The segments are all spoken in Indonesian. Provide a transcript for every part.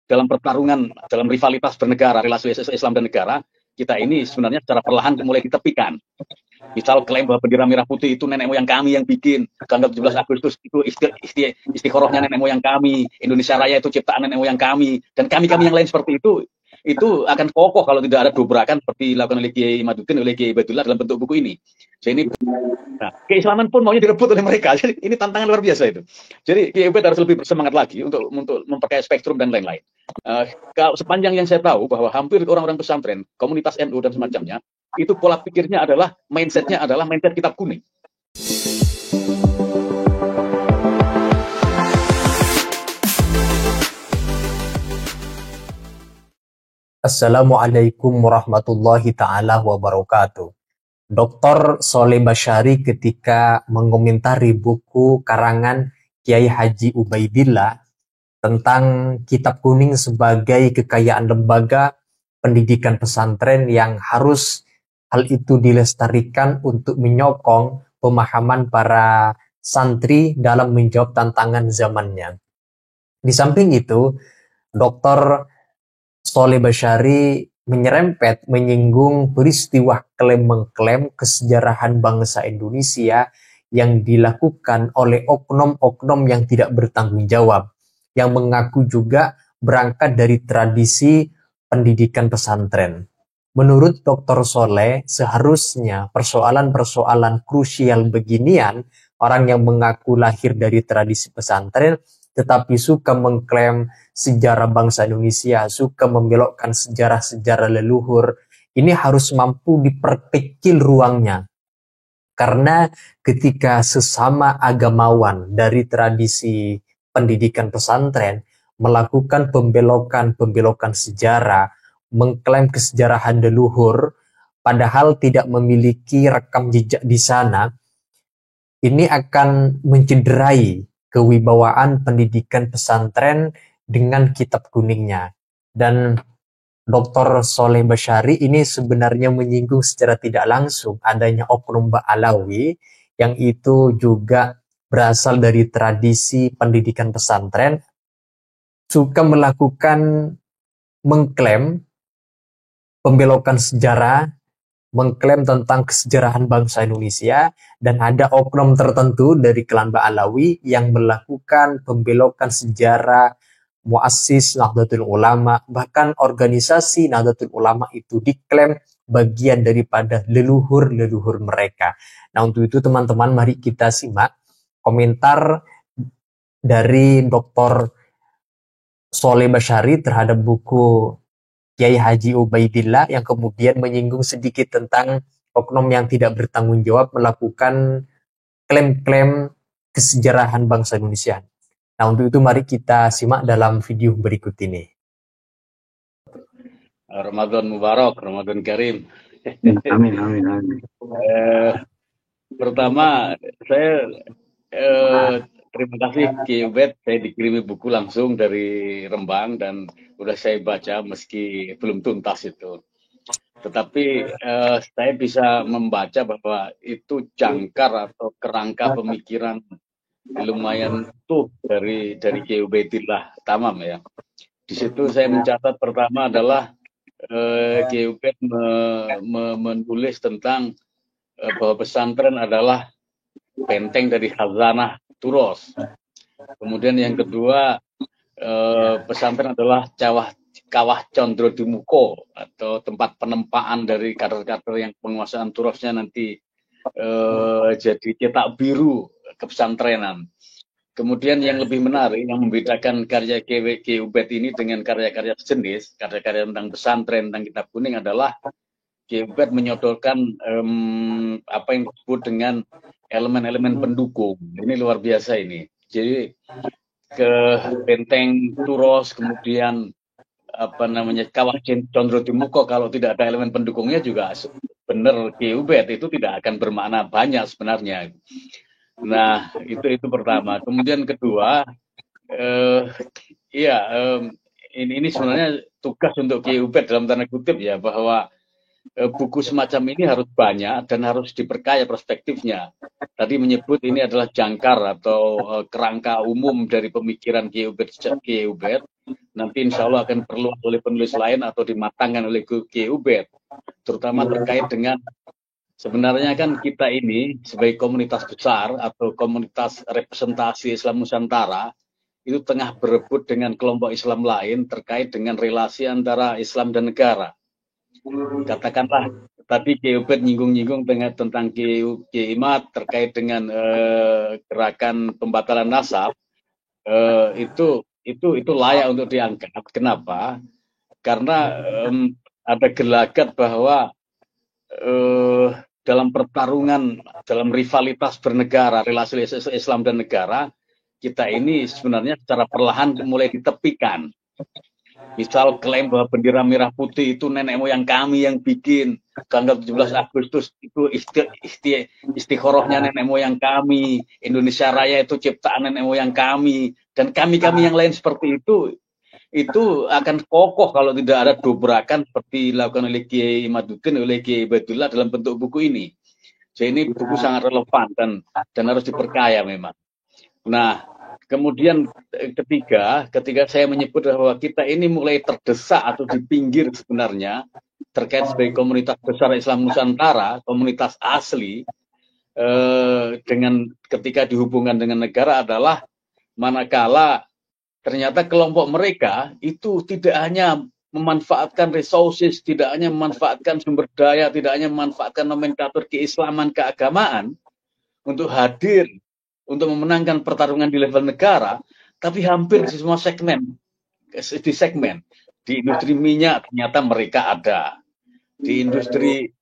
dalam pertarungan, dalam rivalitas bernegara, relasi Islam dan negara, kita ini sebenarnya secara perlahan mulai ditepikan. Misal klaim bahwa bendera merah putih itu nenek moyang kami yang bikin, tanggal 17 Agustus itu istiqorohnya nenek moyang kami, Indonesia Raya itu ciptaan nenek moyang kami, dan kami-kami yang lain seperti itu akan kokoh kalau tidak ada dobrakan seperti dilakukan oleh Kiai Imaduddin, oleh Kiai Baidullah dalam bentuk buku ini. Jadi nah, keislaman pun maunya direbut oleh mereka. Jadi ini tantangan luar biasa itu. Jadi Kiai Ubed harus lebih bersemangat lagi untuk memperkaya spektrum dan lain-lain. Kalau sepanjang yang saya tahu bahwa hampir orang-orang pesantren, komunitas NU dan semacamnya, itu pola pikirnya adalah mindsetnya adalah mindset kitab kuning. Assalamualaikum warahmatullahi ta'ala wabarakatuh. Dr. Soleh Basyari ketika mengomentari buku karangan Kiai Haji Ubaidillah tentang kitab kuning sebagai kekayaan lembaga pendidikan pesantren yang harus hal itu dilestarikan untuk menyokong pemahaman para santri dalam menjawab tantangan zamannya. Di samping itu, Dr. Soleh Basyari menyinggung peristiwa klaim-mengklaim kesejarahan bangsa Indonesia yang dilakukan oleh oknum-oknum yang tidak bertanggung jawab, yang mengaku juga berangkat dari tradisi pendidikan pesantren. Menurut Dr. Soleh, seharusnya persoalan-persoalan krusial beginian, orang yang mengaku lahir dari tradisi pesantren, tetapi suka mengklaim sejarah bangsa Indonesia, suka membelokkan sejarah-sejarah leluhur, ini harus mampu diperkecil ruangnya. Karena ketika sesama agamawan dari tradisi pendidikan pesantren melakukan pembelokan sejarah, mengklaim kesejarahan leluhur, padahal tidak memiliki rekam jejak di sana, ini akan mencederai kewibawaan pendidikan pesantren dengan kitab kuningnya. Dan Dr. Soleh Basyari ini sebenarnya menyinggung secara tidak langsung adanya oknum Ba'alawi yang itu juga berasal dari tradisi pendidikan pesantren, suka melakukan mengklaim pembelokan sejarah, mengklaim tentang kesejarahan bangsa Indonesia, dan ada oknum tertentu dari klan Ba'alawi yang melakukan pembelokan sejarah muassis Nahdlatul Ulama, bahkan organisasi Nahdlatul Ulama itu diklaim bagian daripada leluhur-leluhur mereka. Nah, untuk itu teman-teman mari kita simak komentar dari Dr. Soleh Basyari terhadap buku Kiai Haji Ubaidillah yang kemudian menyinggung sedikit tentang oknum yang tidak bertanggung jawab melakukan klaim-klaim kesejarahan bangsa Indonesia. Nah, untuk itu mari kita simak dalam video berikut ini. Ramadan Mubarak, Ramadan Karim. Amin, amin, amin. Pertama, saya terima kasih Ki Ubed, saya dikirimi buku langsung dari Rembang dan udah saya baca meski belum tuntas itu. Tetapi saya bisa membaca bahwa itu jangkar atau kerangka pemikiran lumayan utuh dari Kiai Ubaidillah Tamam ya. Di situ saya mencatat pertama adalah Kiai Ubed menulis tentang bahwa pesantren adalah benteng dari khazanah Turos. Kemudian yang kedua, pesantren adalah kawah Condro Dimuko atau tempat penempaan dari kader-kader yang penguasaan Turosnya nanti jadi cetak biru kepesantrenan. Kemudian yang lebih menarik, yang membedakan karya Kiai Ubed ini dengan karya-karya sejenis, karya-karya tentang pesantren, tentang kitab kuning adalah Kiai Ubed menyodorkan apa yang disebut dengan elemen-elemen pendukung. Ini luar biasa ini. Jadi ke benteng Turos, kemudian kawah Condro Dimuko, kalau tidak ada elemen pendukungnya juga benar Kiai Ubed itu tidak akan bermakna banyak sebenarnya. Nah, itu pertama. Kemudian kedua, ini sebenarnya tugas untuk Kiai Ubed dalam tanda kutip ya, bahwa buku semacam ini harus banyak dan harus diperkaya perspektifnya. Tadi menyebut ini adalah jangkar atau kerangka umum dari pemikiran Kiai Ubed. nanti insya Allah akan perlu oleh penulis lain atau dimatangkan oleh Kiai Ubed, terutama terkait dengan sebenarnya kan kita ini sebagai komunitas besar atau komunitas representasi Islam Nusantara itu tengah berebut dengan kelompok Islam lain terkait dengan relasi antara Islam dan negara. Katakanlah tadi Kiai Ubed nyinggung-nyinggung tentang Kiai Imad terkait dengan gerakan pembatalan nasab, itu layak untuk diangkat. Kenapa? Karena ada gelagat bahwa dalam pertarungan, dalam rivalitas bernegara, relasi Islam dan negara, kita ini sebenarnya secara perlahan mulai ditepikan. Misal klaim bahwa bendera merah putih itu nenek moyang kami yang bikin, tanggal 17 Agustus itu istikharahnya nenek moyang kami, Indonesia Raya itu ciptaan nenek moyang kami, dan kami-kami yang lain seperti itu akan kokoh kalau tidak ada dobrakan seperti dilakukan oleh Kiai Imaduddin, oleh Kiai Ubaidillah dalam bentuk buku ini. Jadi ini buku sangat relevan dan harus diperkaya memang. Nah, kemudian ketika saya menyebut bahwa kita ini mulai terdesak atau di pinggir sebenarnya terkait sebagai komunitas besar Islam Nusantara, komunitas asli, dengan ketika dihubungkan dengan negara adalah manakala ternyata kelompok mereka itu tidak hanya memanfaatkan resources, tidak hanya memanfaatkan sumber daya, tidak hanya memanfaatkan nomenklatur keislaman, keagamaan untuk hadir, untuk memenangkan pertarungan di level negara, tapi hampir di semua segmen. Di industri minyak ternyata mereka ada. Di industri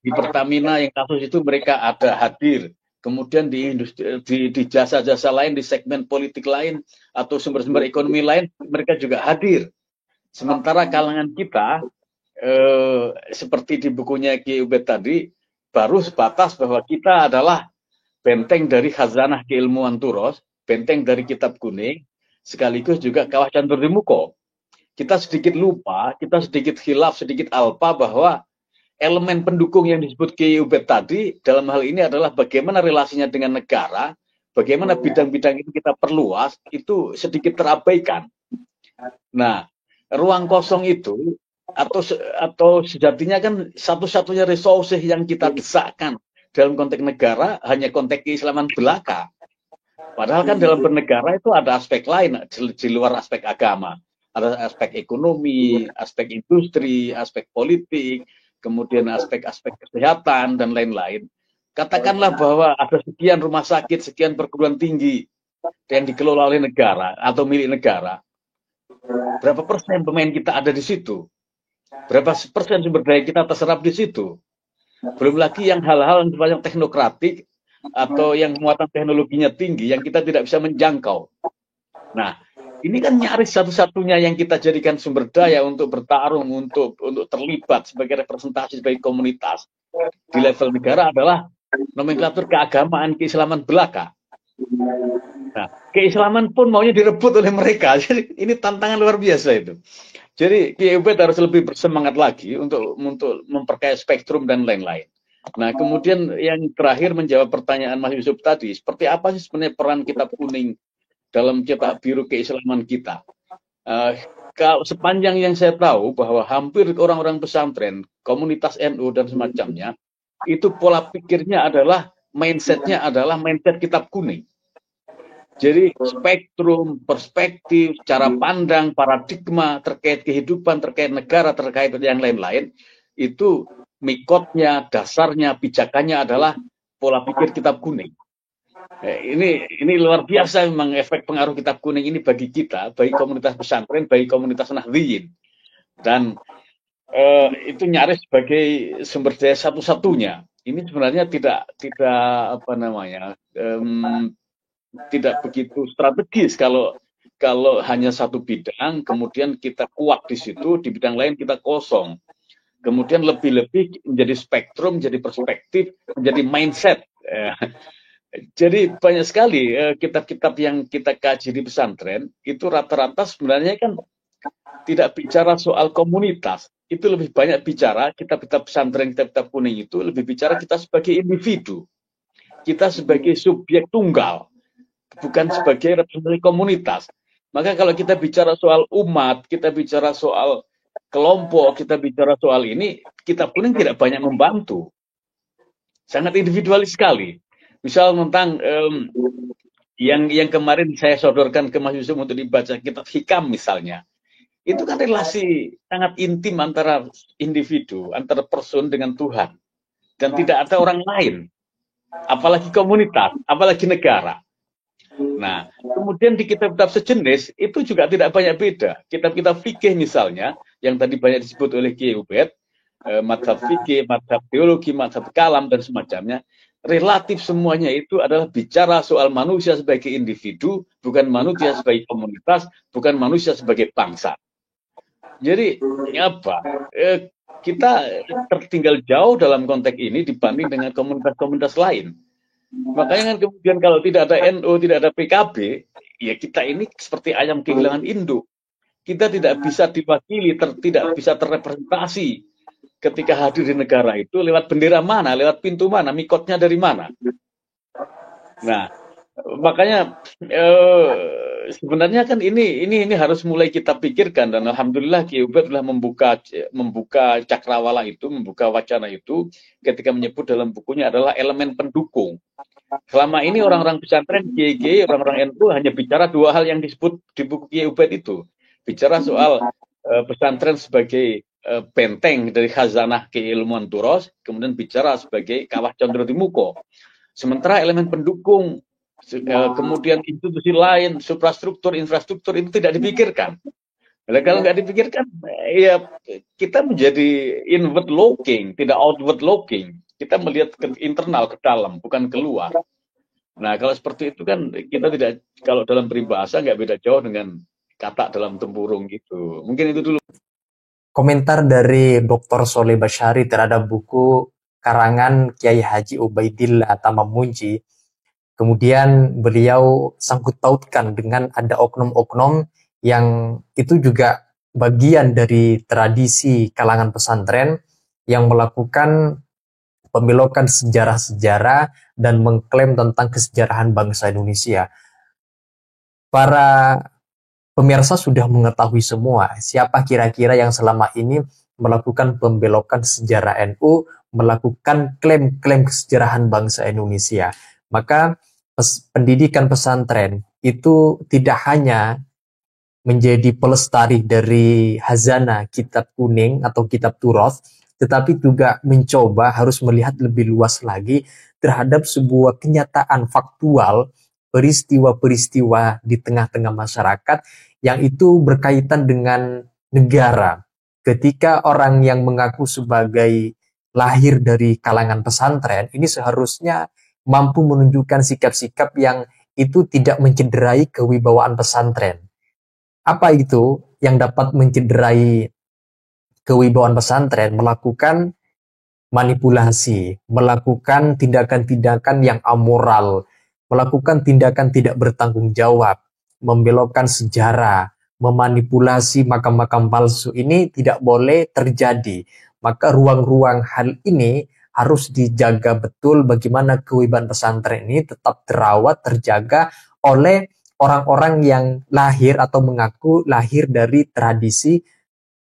di Pertamina yang kasus itu mereka ada hadir. Kemudian di industri di jasa-jasa lain, di segmen politik lain atau sumber-sumber ekonomi lain mereka juga hadir. Sementara kalangan kita seperti di bukunya Kiai Ubed tadi baru sebatas bahwa kita adalah benteng dari khazanah keilmuan Turos, benteng dari kitab kuning, sekaligus juga kawah Candur di Muko. Kita sedikit lupa, kita sedikit khilaf, sedikit alpa bahwa elemen pendukung yang disebut Kiai Ubed tadi dalam hal ini adalah bagaimana relasinya dengan negara, bagaimana bidang-bidang itu kita perluas, itu sedikit terabaikan. Nah, ruang kosong itu atau sejatinya kan satu-satunya resources yang kita desakkan dalam konteks negara hanya konteks keislaman belaka. Padahal kan dalam bernegara itu ada aspek lain di luar aspek agama. Ada aspek ekonomi, aspek industri, aspek politik, kemudian aspek-aspek kesehatan dan lain-lain. Katakanlah bahwa ada sekian rumah sakit, sekian perguruan tinggi yang dikelola oleh negara atau milik negara. Berapa persen pemain kita ada di situ? Berapa persen sumber daya kita terserap di situ? Belum lagi yang hal-hal yang teknokratik atau yang muatan teknologinya tinggi yang kita tidak bisa menjangkau. Nah, ini kan nyaris satu-satunya yang kita jadikan sumber daya untuk bertarung, untuk terlibat sebagai representasi sebagai komunitas di level negara adalah nomenklatur keagamaan keislaman belaka. Nah, keislaman pun maunya direbut oleh mereka. Jadi ini tantangan luar biasa itu. Jadi Kiai Ubed harus lebih bersemangat lagi untuk memperkaya spektrum dan lain-lain. Nah, kemudian yang terakhir menjawab pertanyaan Mas Yusuf tadi, seperti apa sih sebenarnya peran kitab kuning dalam cetak biru keislaman kita? Kalau sepanjang yang saya tahu bahwa hampir orang-orang pesantren, komunitas NU dan semacamnya, itu pola pikirnya adalah mindsetnya adalah mindset kitab kuning. Jadi spektrum, perspektif, cara pandang, paradigma terkait kehidupan, terkait negara, terkait yang lain-lain, itu mikotnya, dasarnya, pijakannya adalah pola pikir kitab kuning. Ini luar biasa memang efek pengaruh kitab kuning ini bagi kita, bagi komunitas pesantren, bagi komunitas Nahdliyin. Dan itu nyaris sebagai sumber daya satu-satunya. Ini sebenarnya tidak begitu strategis kalau hanya satu bidang, kemudian kita kuat di situ, di bidang lain kita kosong. Kemudian lebih-lebih menjadi spektrum, menjadi perspektif, menjadi mindset. Jadi banyak sekali kitab-kitab yang kita kaji di pesantren, itu rata-rata sebenarnya kan tidak bicara soal komunitas. Itu lebih banyak bicara, kitab-kitab pesantren, kitab-kitab kuning itu lebih bicara kita sebagai individu. Kita sebagai subjek tunggal. Bukan sebagai representasi komunitas. Maka kalau kita bicara soal umat, kita bicara soal kelompok, kita bicara soal ini, kita pun yang tidak banyak membantu. Sangat individualis sekali. Misal tentang yang kemarin saya sodorkan ke Mas Yusuf untuk dibaca kitab Hikam misalnya. Itu kan relasi sangat intim antara individu, antara person dengan Tuhan. Dan tidak ada orang lain. Apalagi komunitas, apalagi negara. Nah, kemudian di kitab-kitab sejenis, itu juga tidak banyak beda. Kitab-kitab fikih misalnya, yang tadi banyak disebut oleh Kiai Ubed, madhab fikih, madhab teologi, madhab kalam, dan semacamnya, relatif semuanya itu adalah bicara soal manusia sebagai individu, bukan manusia sebagai komunitas, bukan manusia sebagai bangsa. Jadi apa? Kita tertinggal jauh dalam konteks ini dibanding dengan komunitas-komunitas lain. Makanya kan kemudian kalau tidak ada NU, tidak ada PKB, ya kita ini seperti ayam kehilangan induk. Kita tidak bisa diwakili, tidak bisa terrepresentasi ketika hadir di negara itu lewat bendera mana, lewat pintu mana, mikotnya dari mana. Nah, makanya sebenarnya kan ini harus mulai kita pikirkan, dan alhamdulillah Ki Ubed telah membuka cakrawala itu, membuka wacana itu ketika menyebut dalam bukunya adalah elemen pendukung. Selama ini orang-orang pesantren, kiai-kiai, orang-orang NU hanya bicara dua hal yang disebut di buku Ki Ubed itu. Bicara soal pesantren sebagai benteng dari khazanah keilmuan turos, kemudian bicara sebagai kawah Condro Timuko. Sementara elemen pendukung, kemudian institusi lain, suprastruktur, infrastruktur itu tidak dipikirkan. Nah, kalau nggak dipikirkan, ya kita menjadi inward looking, tidak outward looking. Kita melihat ke internal, ke dalam, bukan keluar. Nah, kalau seperti itu kan kita tidak, kalau dalam peribahasa nggak beda jauh dengan kata dalam tempurung gitu. Mungkin itu dulu. Komentar dari Dr. Soleh Bashari terhadap buku karangan Kiai Haji Ubaidillah Tamamunji. Kemudian beliau sangkut pautkan dengan ada oknum-oknum yang itu juga bagian dari tradisi kalangan pesantren yang melakukan pembelokan sejarah-sejarah dan mengklaim tentang kesejarahan bangsa Indonesia. Para pemirsa sudah mengetahui semua siapa kira-kira yang selama ini melakukan pembelokan sejarah NU, melakukan klaim-klaim kesejarahan bangsa Indonesia. Maka pendidikan pesantren itu tidak hanya menjadi pelestari dari hazanah kitab kuning atau kitab turoth, tetapi juga mencoba harus melihat lebih luas lagi terhadap sebuah kenyataan faktual, peristiwa-peristiwa di tengah-tengah masyarakat yang itu berkaitan dengan negara. Ketika orang yang mengaku sebagai lahir dari kalangan pesantren, ini seharusnya mampu menunjukkan sikap-sikap yang itu tidak mencederai kewibawaan pesantren. Apa itu yang dapat mencederai kewibawaan pesantren? Melakukan manipulasi, melakukan tindakan-tindakan yang amoral, melakukan tindakan tidak bertanggung jawab, membelokkan sejarah, memanipulasi makam-makam palsu. Ini tidak boleh terjadi. Maka ruang-ruang hal ini harus dijaga betul bagaimana kewibawaan pesantren ini tetap terawat, terjaga oleh orang-orang yang lahir atau mengaku lahir dari tradisi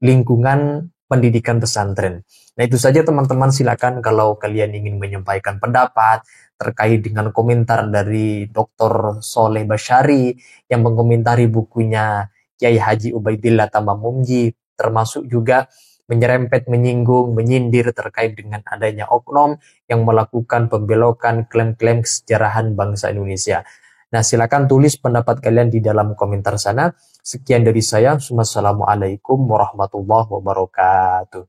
lingkungan pendidikan pesantren. Nah, itu saja teman-teman, silakan kalau kalian ingin menyampaikan pendapat terkait dengan komentar dari Dr. Soleh Bashari yang mengomentari bukunya Kiai Haji Ubaidillah Tamamunji, termasuk juga menyerempet, menyinggung, menyindir terkait dengan adanya oknum yang melakukan pembelokan klaim-klaim kesejarahan bangsa Indonesia. Nah, silakan tulis pendapat kalian di dalam komentar sana. Sekian dari saya. Wassalamualaikum warahmatullahi wabarakatuh.